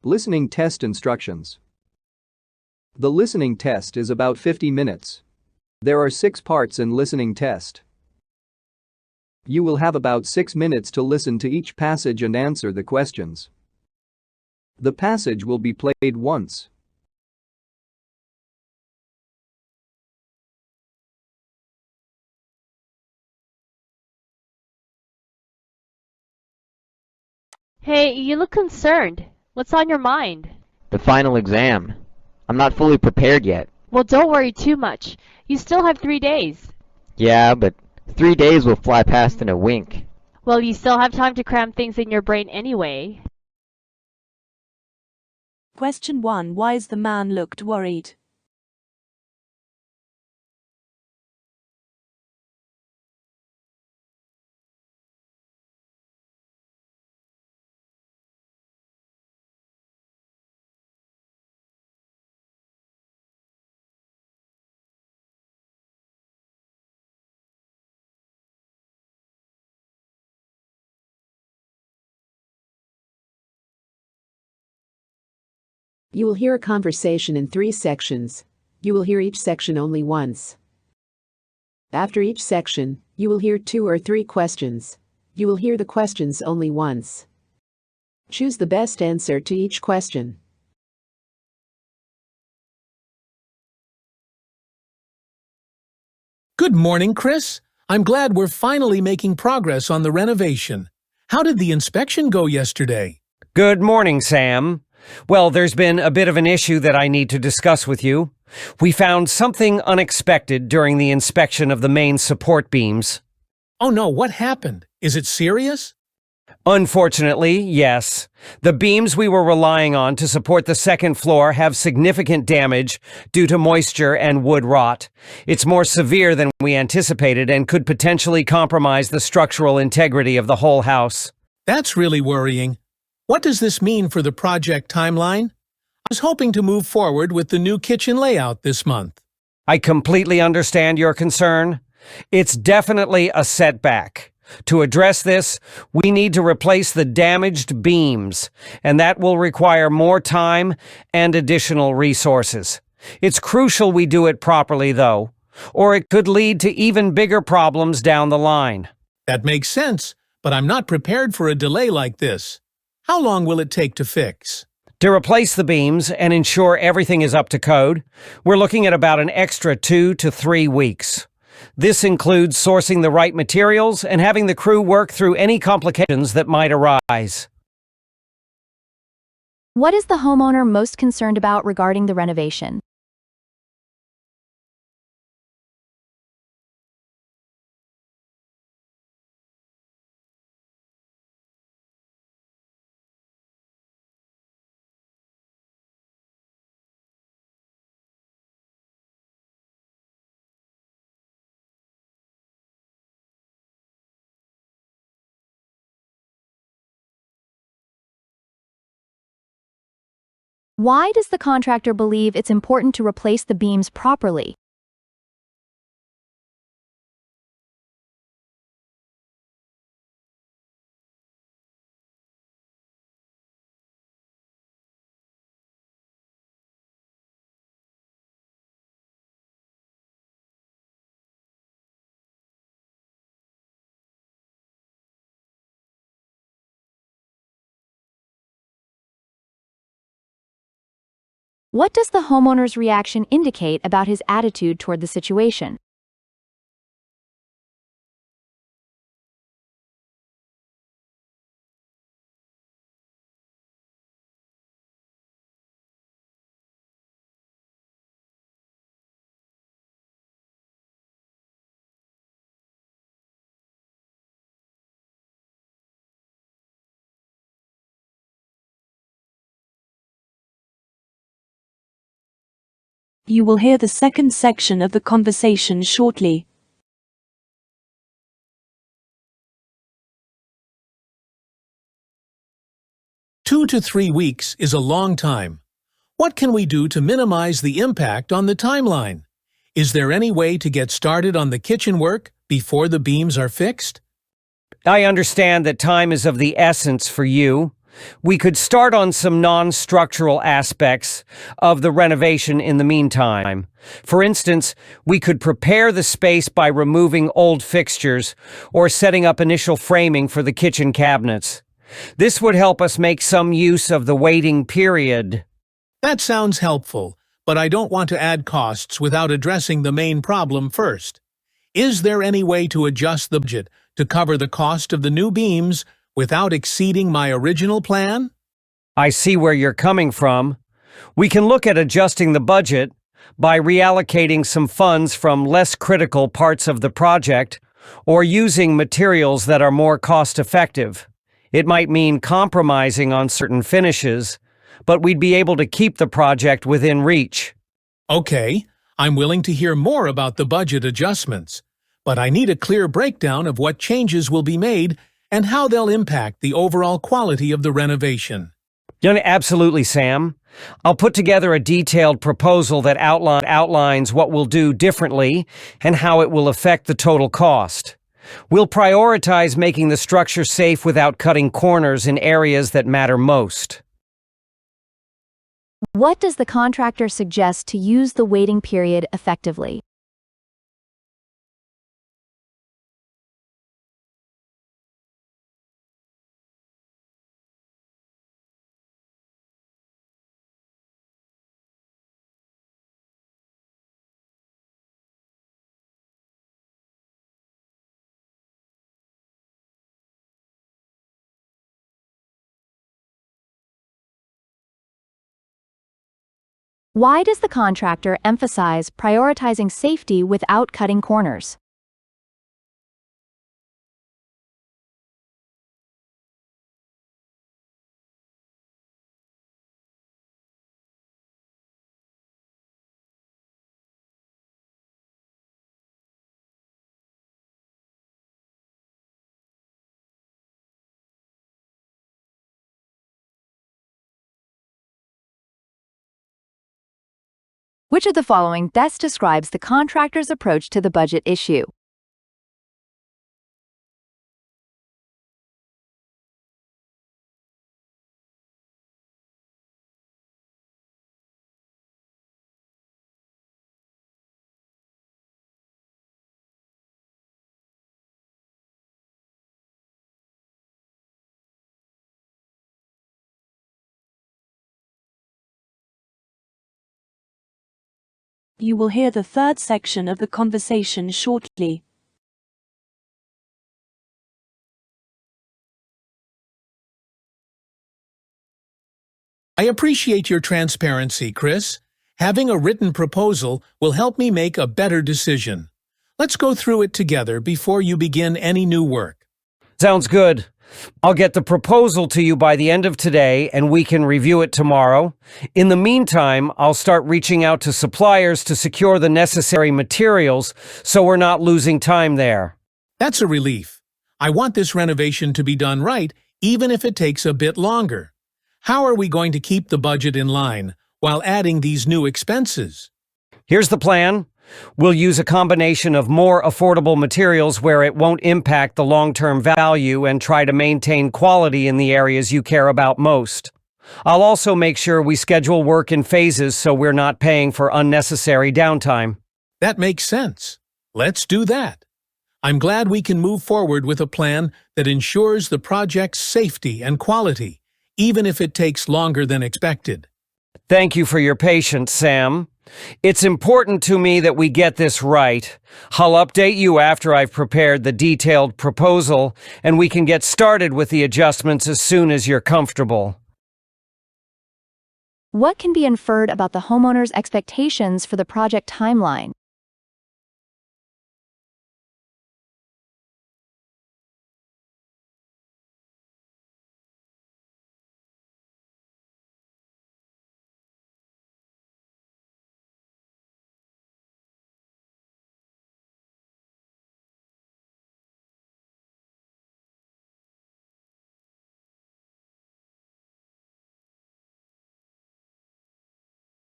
Listening test instructions. The listening test is about 50 minutes. There are 6 parts in listening test. You will have about 6 minutes to listen to each passage and answer the questions. The passage will be played once. Hey, you look concerned. What's on your mind? The final exam. I'm not fully prepared yet. Well, don't worry too much. You still have 3 days. Yeah, but 3 days will fly past in a wink. Well, you still have time to cram things in your brain anyway. Question 1. Why is the man looked worried? You will hear a conversation in 3 sections. You will hear each section only once. After each section, you will hear 2 or 3 questions. You will hear the questions only once. Choose the best answer to each question. Good morning, Chris. I'm glad we're finally making progress on the renovation. How did the inspection go yesterday? Good morning, Sam. Well, there's been a bit of an issue that I need to discuss with you. We found something unexpected during the inspection of the main support beams. Oh no, what happened? Is it serious? Unfortunately, yes. The beams we were relying on to support the second floor have significant damage due to moisture and wood rot. It's more severe than we anticipated and could potentially compromise the structural integrity of the whole house. That's really worrying. What does this mean for the project timeline? I was hoping to move forward with the new kitchen layout this month. I completely understand your concern. It's definitely a setback. To address this, we need to replace the damaged beams, and that will require more time and additional resources. It's crucial we do it properly, though, or it could lead to even bigger problems down the line. That makes sense, but I'm not prepared for a delay like this. How long will it take to fix? To replace the beams and ensure everything is up to code, we're looking at about an extra 2 to 3 weeks. This includes sourcing the right materials and having the crew work through any complications that might arise. What is the homeowner most concerned about regarding the renovation? Why does the contractor believe it's important to replace the beams properly? What does the homeowner's reaction indicate about his attitude toward the situation? You will hear the second section of the conversation shortly. Two to 3 weeks is a long time. What can we do to minimize the impact on the timeline? Is there any way to get started on the kitchen work before the beams are fixed? I understand that time is of the essence for you. We could start on some non-structural aspects of the renovation in the meantime. For instance, we could prepare the space by removing old fixtures or setting up initial framing for the kitchen cabinets. This would help us make some use of the waiting period. That sounds helpful, but I don't want to add costs without addressing the main problem first. Is there any way to adjust the budget to cover the cost of the new beams without exceeding my original plan? I see where you're coming from. We can look at adjusting the budget by reallocating some funds from less critical parts of the project or using materials that are more cost-effective. It might mean compromising on certain finishes, but we'd be able to keep the project within reach. Okay, I'm willing to hear more about the budget adjustments, but I need a clear breakdown of what changes will be made and how they'll impact the overall quality of the renovation. Absolutely, Sam. I'll put together a detailed proposal that outlines what we'll do differently and how it will affect the total cost. We'll prioritize making the structure safe without cutting corners in areas that matter most. What does the contractor suggest to use the waiting period effectively? Why does the contractor emphasize prioritizing safety without cutting corners? Which of the following best describes the contractor's approach to the budget issue? You will hear the third section of the conversation shortly. I appreciate your transparency, Chris. Having a written proposal will help me make a better decision. Let's go through it together before you begin any new work. Sounds good. I'll get the proposal to you by the end of today and we can review it tomorrow. In the meantime, I'll start reaching out to suppliers to secure the necessary materials so we're not losing time there. That's a relief. I want this renovation to be done right, even if it takes a bit longer. How are we going to keep the budget in line while adding these new expenses? Here's the plan. We'll use a combination of more affordable materials where it won't impact the long-term value and try to maintain quality in the areas you care about most. I'll also make sure we schedule work in phases so we're not paying for unnecessary downtime. That makes sense. Let's do that. I'm glad we can move forward with a plan that ensures the project's safety and quality, even if it takes longer than expected. Thank you for your patience, Sam. It's important to me that we get this right. I'll update you after I've prepared the detailed proposal, and we can get started with the adjustments as soon as you're comfortable. What can be inferred about the homeowner's expectations for the project timeline?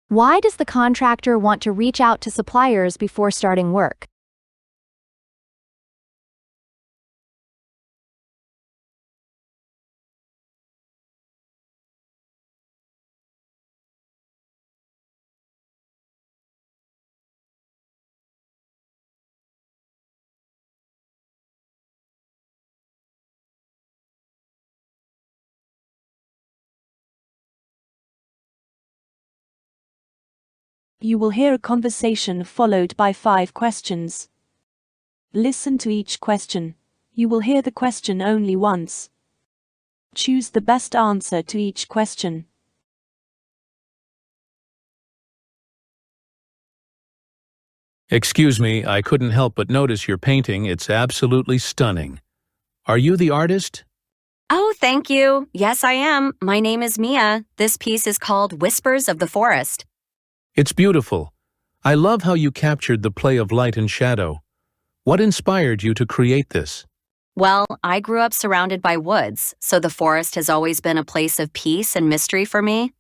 Why does the contractor want to reach out to suppliers before starting work? You will hear a conversation followed by 5 questions. Listen to each question. You will hear the question only once. Choose the best answer to each question. Excuse me, I couldn't help but notice your painting. It's absolutely stunning. Are you the artist? Oh, thank you. Yes, I am. My name is Mia. This piece is called Whispers of the Forest. It's beautiful. I love how you captured the play of light and shadow. What inspired you to create this? Well, I grew up surrounded by woods, so the forest has always been a place of peace and mystery for me.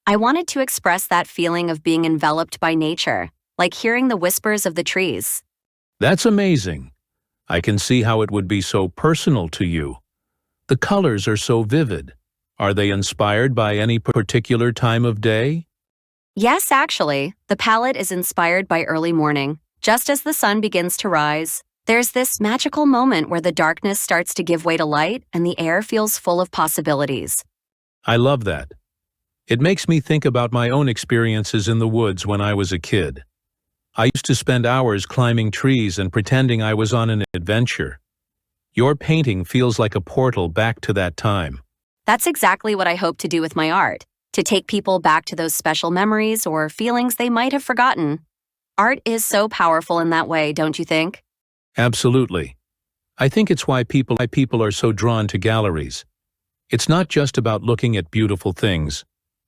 I wanted to express that feeling of being enveloped by nature, like hearing the whispers of the trees. That's amazing. I can see how it would be so personal to you. The colors are so vivid. Are they inspired by any particular time of day? Yes, actually, the palette is inspired by early morning. Just as the sun begins to rise, there's this magical moment where the darkness starts to give way to light and the air feels full of possibilities. I love that. It makes me think about my own experiences in the woods when I was a kid. I used to spend hours climbing trees and pretending I was on an adventure. Your painting feels like a portal back to that time. That's exactly what I hope to do with my art, to take people back to those special memories or feelings they might have forgotten. Art is so powerful in that way, don't you think? Absolutely. I think it's why people are so drawn to galleries. It's not just about looking at beautiful things.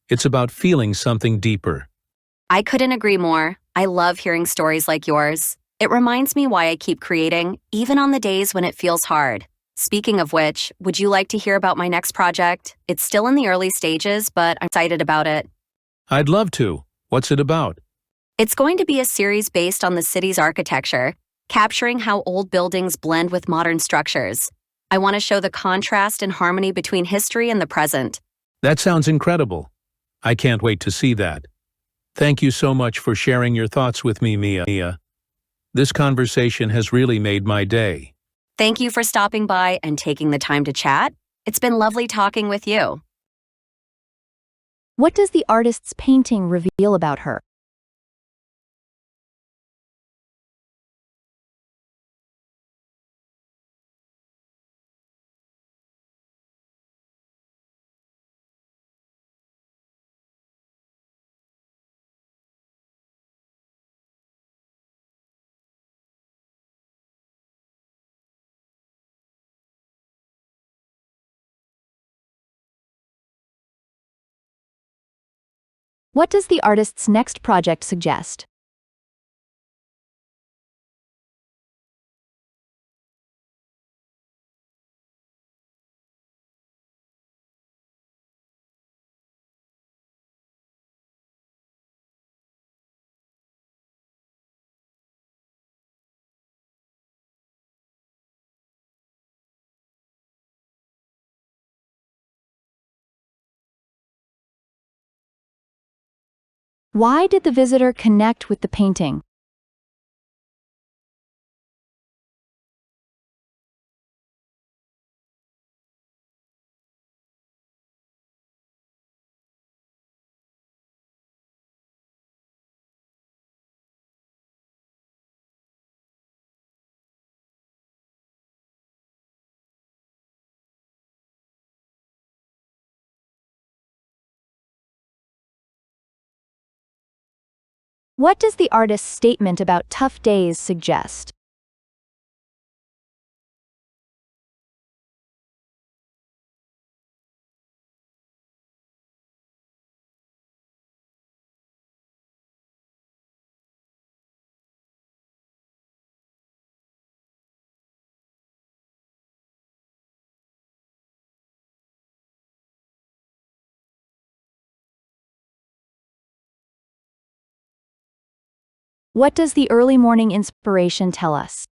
It's about feeling something deeper. I couldn't agree more. I love hearing stories like yours. It reminds me why I keep creating, even on the days when it feels hard. Speaking of which, would you like to hear about my next project? It's still in the early stages, but I'm excited about it. I'd love to. What's it about? It's going to be a series based on the city's architecture, capturing how old buildings blend with modern structures. I want to show the contrast and harmony between history and the present. That sounds incredible. I can't wait to see that. Thank you so much for sharing your thoughts with me, Mia. This conversation has really made my day. Thank you for stopping by and taking the time to chat. It's been lovely talking with you. What does the artist's painting reveal about her? What does the artist's next project suggest? Why did the visitor connect with the painting? What does the artist's statement about tough days suggest? What does the early morning inspiration tell us?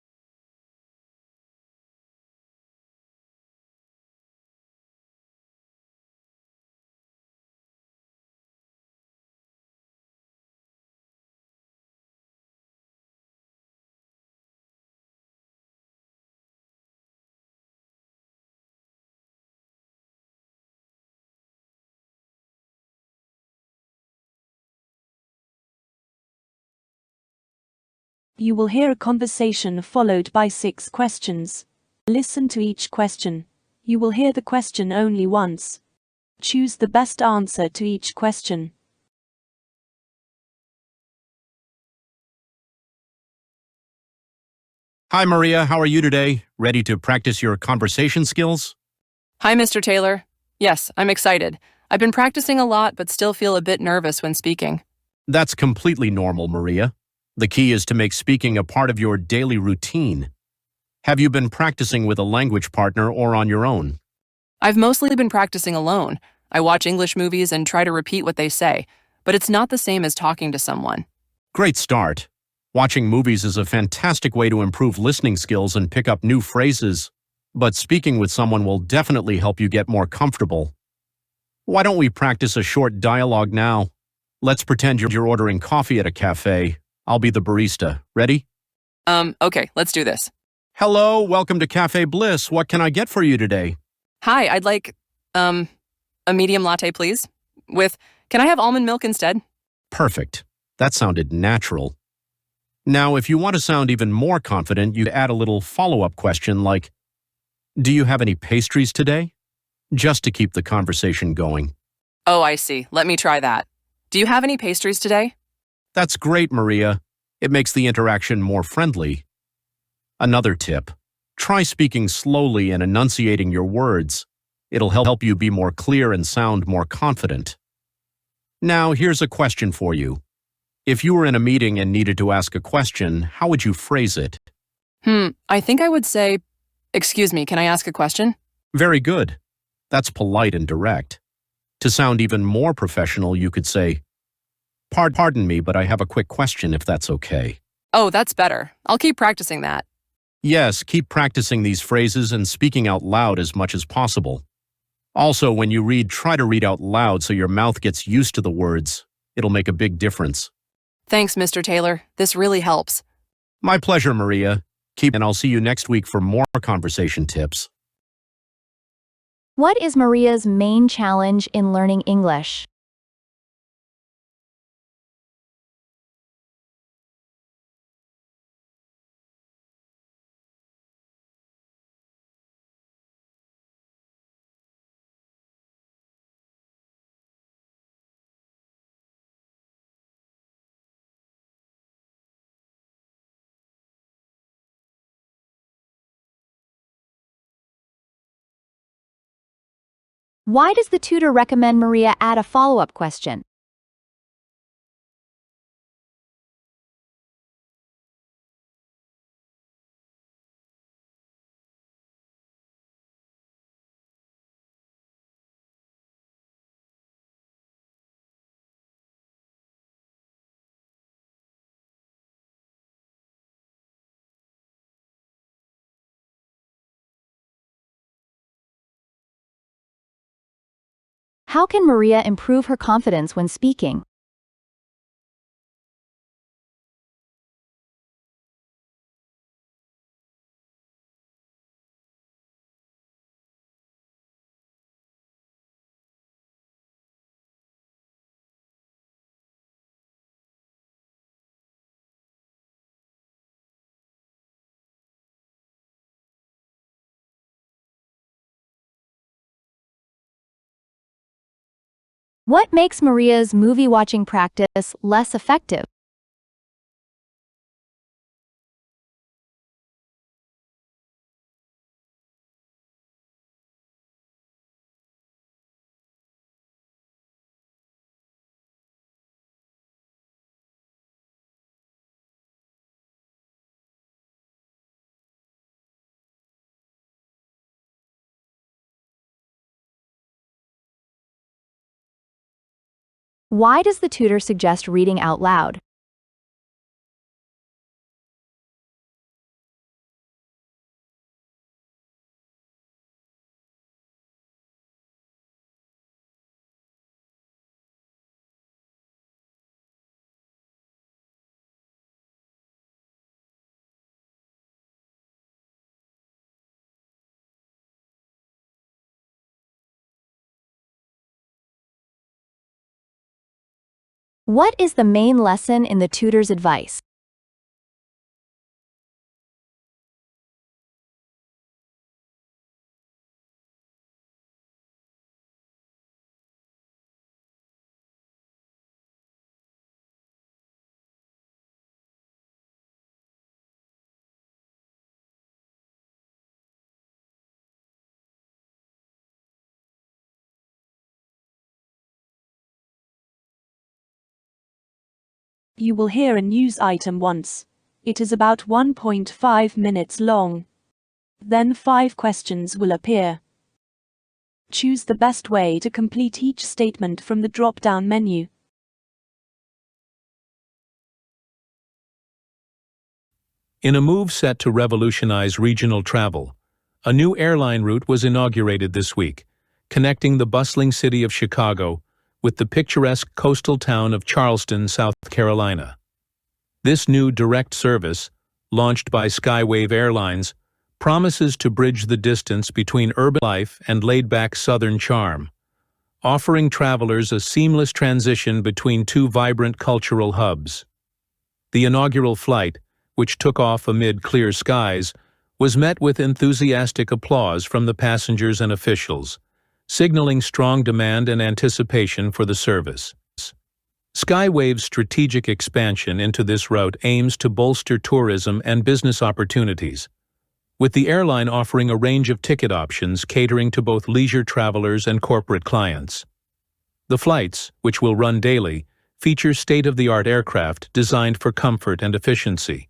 You will hear a conversation followed by 6 questions. Listen to each question. You will hear the question only once. Choose the best answer to each question. Hi, Maria. How are you today? Ready to practice your conversation skills? Hi, Mr. Taylor. Yes, I'm excited. I've been practicing a lot, but still feel a bit nervous when speaking. That's completely normal, Maria. The key is to make speaking a part of your daily routine. Have you been practicing with a language partner or on your own? I've mostly been practicing alone. I watch English movies and try to repeat what they say, but it's not the same as talking to someone. Great start. Watching movies is a fantastic way to improve listening skills and pick up new phrases, but speaking with someone will definitely help you get more comfortable. Why don't we practice a short dialogue now? Let's pretend you're ordering coffee at a cafe. I'll be the barista. Ready? Okay, let's do this. Hello, welcome to Cafe Bliss. What can I get for you today? Hi, I'd like, a medium latte, please. Can I have almond milk instead? Perfect. That sounded natural. Now, if you want to sound even more confident, you'd add a little follow-up question like, do you have any pastries today? Just to keep the conversation going. Oh, I see. Let me try that. Do you have any pastries today? That's great, Maria. It makes the interaction more friendly. Another tip. Try speaking slowly and enunciating your words. It'll help you be more clear and sound more confident. Now, here's a question for you. If you were in a meeting and needed to ask a question, how would you phrase it? I think I would say, excuse me, can I ask a question? Very good. That's polite and direct. To sound even more professional, you could say, Pardon me, but I have a quick question if that's okay. Oh, that's better. I'll keep practicing that. Yes, keep practicing these phrases and speaking out loud as much as possible. Also, when you read, try to read out loud so your mouth gets used to the words. It'll make a big difference. Thanks, Mr. Taylor. This really helps. My pleasure, Maria. And I'll see you next week for more conversation tips. What is Maria's main challenge in learning English? Why does the tutor recommend Maria add a follow-up question? How can Maria improve her confidence when speaking? What makes Maria's movie-watching practice less effective? Why does the tutor suggest reading out loud? What is the main lesson in the tutor's advice? You will hear a news item once. It is about 1.5 minutes long. Then 5 questions will appear. Choose the best way to complete each statement from the drop-down menu. In a move set to revolutionize regional travel, a new airline route was inaugurated this week, connecting the bustling city of Chicago with the picturesque coastal town of Charleston, South Carolina. This new direct service, launched by Skywave Airlines, promises to bridge the distance between urban life and laid-back southern charm, offering travelers a seamless transition between two vibrant cultural hubs. The inaugural flight, which took off amid clear skies, was met with enthusiastic applause from the passengers and officials, signaling strong demand and anticipation for the service. Skywave's strategic expansion into this route aims to bolster tourism and business opportunities, with the airline offering a range of ticket options catering to both leisure travelers and corporate clients. The flights, which will run daily, feature state-of-the-art aircraft designed for comfort and efficiency.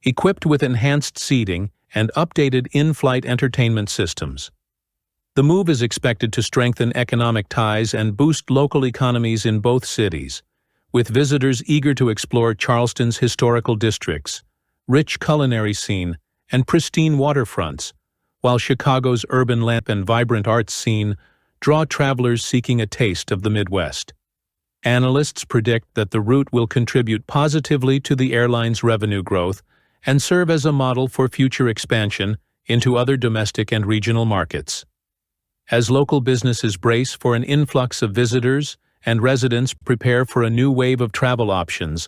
Equipped with enhanced seating and updated in-flight entertainment systems. The move is expected to strengthen economic ties and boost local economies in both cities, with visitors eager to explore Charleston's historical districts, rich culinary scene, and pristine waterfronts, while Chicago's urban lamp and vibrant arts scene draw travelers seeking a taste of the Midwest. Analysts predict that the route will contribute positively to the airline's revenue growth and serve as a model for future expansion into other domestic and regional markets. As local businesses brace for an influx of visitors and residents prepare for a new wave of travel options,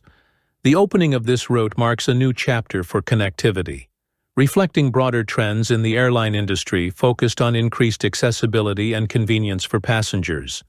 the opening of this route marks a new chapter for connectivity, reflecting broader trends in the airline industry focused on increased accessibility and convenience for passengers.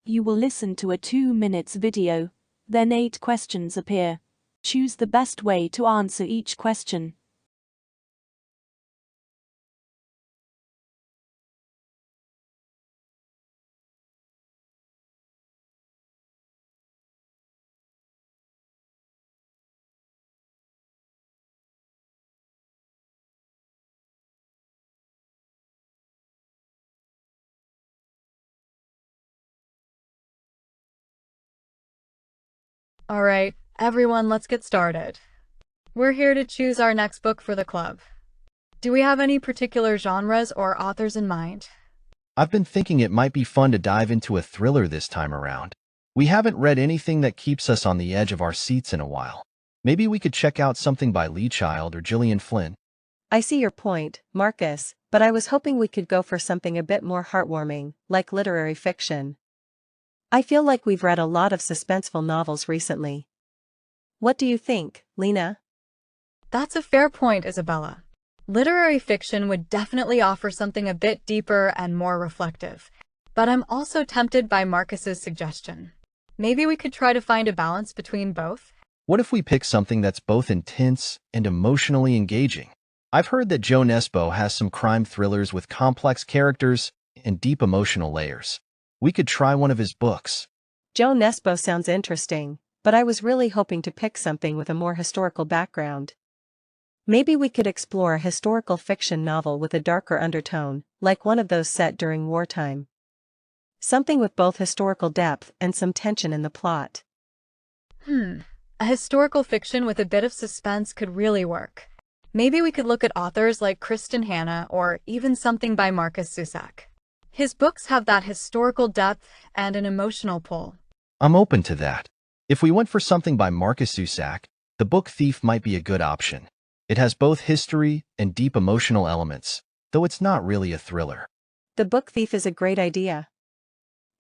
You will listen to a 2 minutes video. Then 8 questions appear. Choose the best way to answer each question. All right, everyone, let's get started. We're here to choose our next book for the club. Do we have any particular genres or authors in mind? I've been thinking it might be fun to dive into a thriller this time around. We haven't read anything that keeps us on the edge of our seats in a while. Maybe we could check out something by Lee Child or Gillian Flynn. I see your point, Marcus, but I was hoping we could go for something a bit more heartwarming, like literary fiction. I feel like we've read a lot of suspenseful novels recently. What do you think, Lena? That's a fair point, Isabella. Literary fiction would definitely offer something a bit deeper and more reflective. But I'm also tempted by Marcus's suggestion. Maybe we could try to find a balance between both? What if we pick something that's both intense and emotionally engaging? I've heard that Joe Nesbo has some crime thrillers with complex characters and deep emotional layers. We could try one of his books. Joe Nesbo sounds interesting, but I was really hoping to pick something with a more historical background. Maybe we could explore a historical fiction novel with a darker undertone, like one of those set during wartime. Something with both historical depth and some tension in the plot. A historical fiction with a bit of suspense could really work. Maybe we could look at authors like Kristen Hanna or even something by Marcus Zusak. His books have that historical depth and an emotional pull. I'm open to that. If we went for something by Marcus Zusak, The Book Thief might be a good option. It has both history and deep emotional elements, though it's not really a thriller. The Book Thief is a great idea.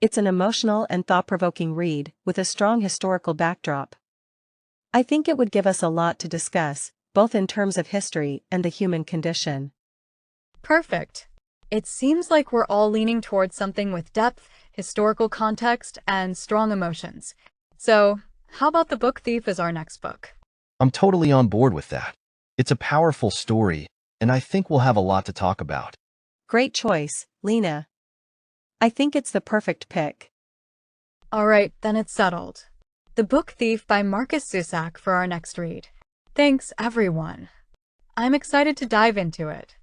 It's an emotional and thought-provoking read with a strong historical backdrop. I think it would give us a lot to discuss, both in terms of history and the human condition. Perfect. It seems like we're all leaning towards something with depth, historical context, and strong emotions. So, how about The Book Thief as our next book? I'm totally on board with that. It's a powerful story, and I think we'll have a lot to talk about. Great choice, Lena. I think it's the perfect pick. All right, then it's settled. The Book Thief by Marcus Zusak for our next read. Thanks, everyone. I'm excited to dive into it.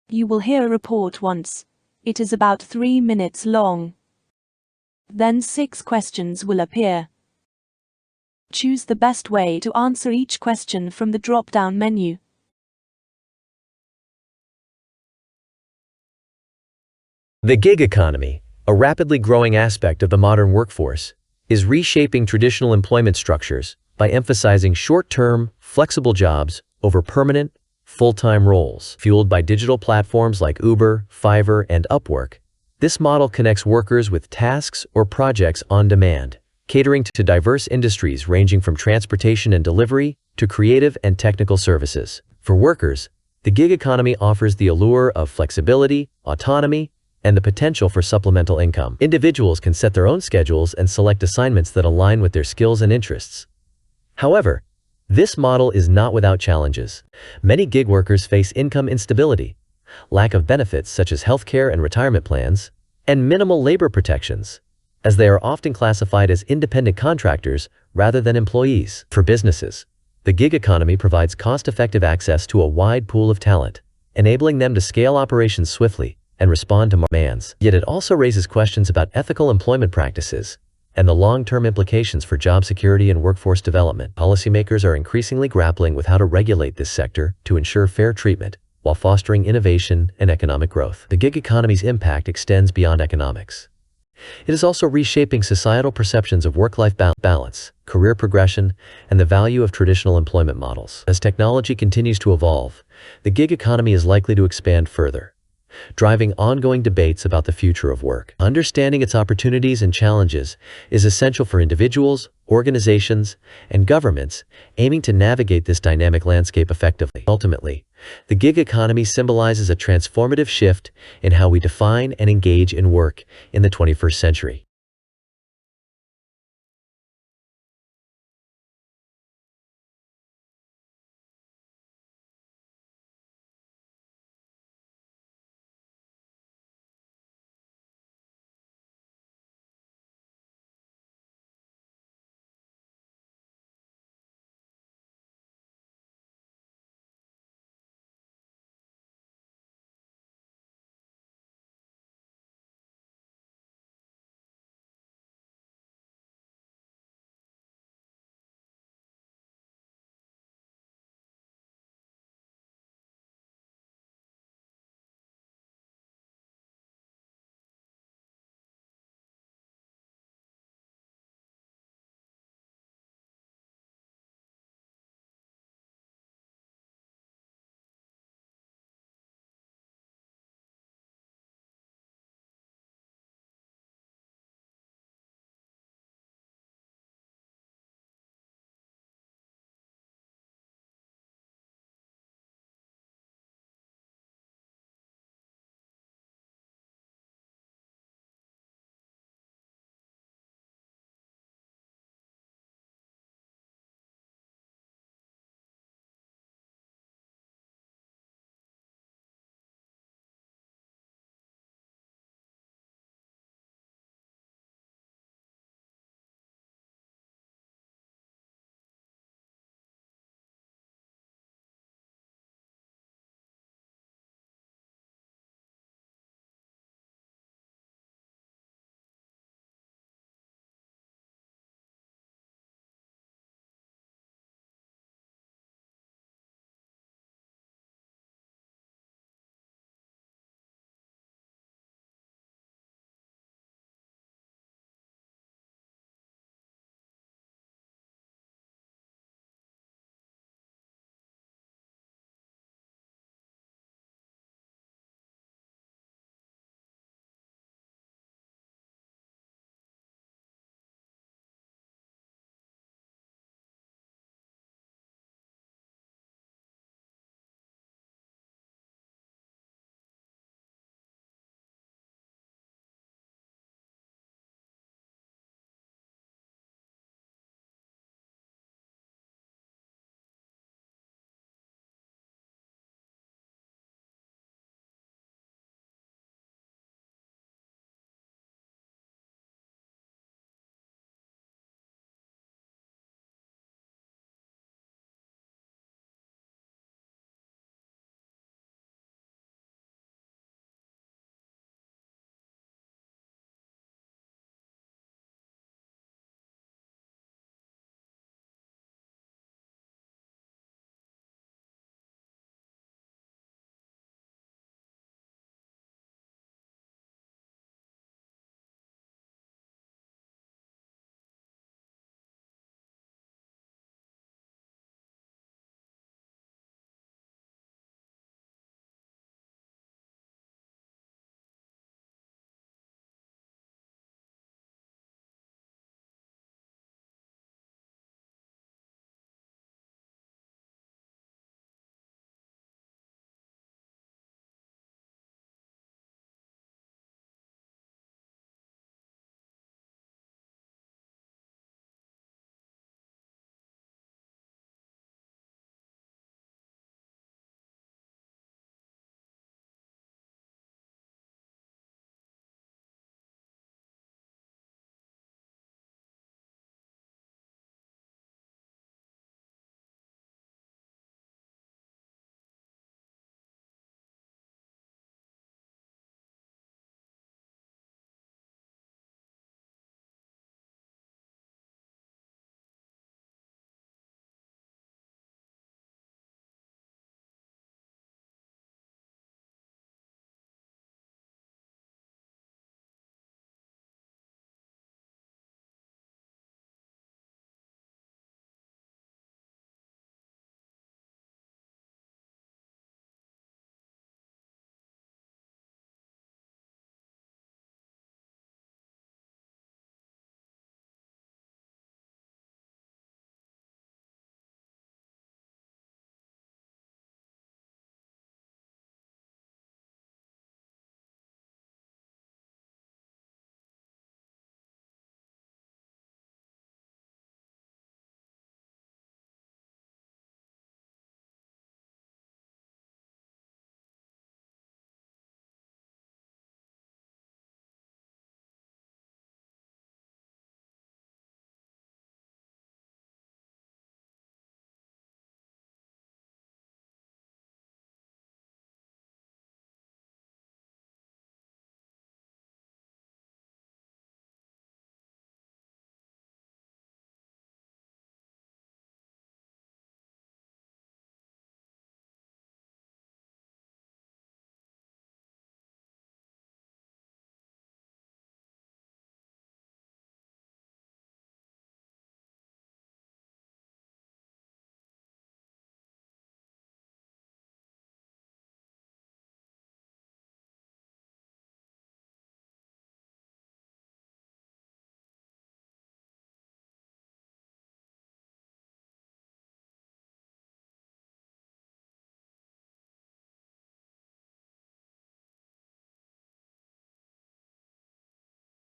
You will hear a report once. It is about 3 minutes long. Then 6 questions will appear. Choose the best way to answer each question from the drop-down menu. The gig economy, a rapidly growing aspect of the modern workforce, is reshaping traditional employment structures by emphasizing short-term, flexible jobs over permanent, full-time roles. Fueled by digital platforms like Uber, Fiverr, and Upwork, this model connects workers with tasks or projects on demand, catering to diverse industries ranging from transportation and delivery to creative and technical services. For workers, the gig economy offers the allure of flexibility, autonomy, and the potential for supplemental income. Individuals can set their own schedules and select assignments that align with their skills and interests. However, this model is not without challenges. Many gig workers face income instability, lack of benefits such as healthcare and retirement plans, and minimal labor protections, as they are often classified as independent contractors rather than employees. For businesses, the gig economy provides cost-effective access to a wide pool of talent, enabling them to scale operations swiftly and respond to demands. Yet it also raises questions about ethical employment practices and the long-term implications for job security and workforce development. Policymakers are increasingly grappling with how to regulate this sector to ensure fair treatment while fostering innovation and economic growth. The gig economy's impact extends beyond economics. It is also reshaping societal perceptions of work-life balance, career progression, and the value of traditional employment models. As technology continues to evolve, the gig economy is likely to expand further, driving ongoing debates about the future of work. Understanding its opportunities and challenges is essential for individuals, organizations, and governments aiming to navigate this dynamic landscape effectively. Ultimately, the gig economy symbolizes a transformative shift in how we define and engage in work in the 21st century.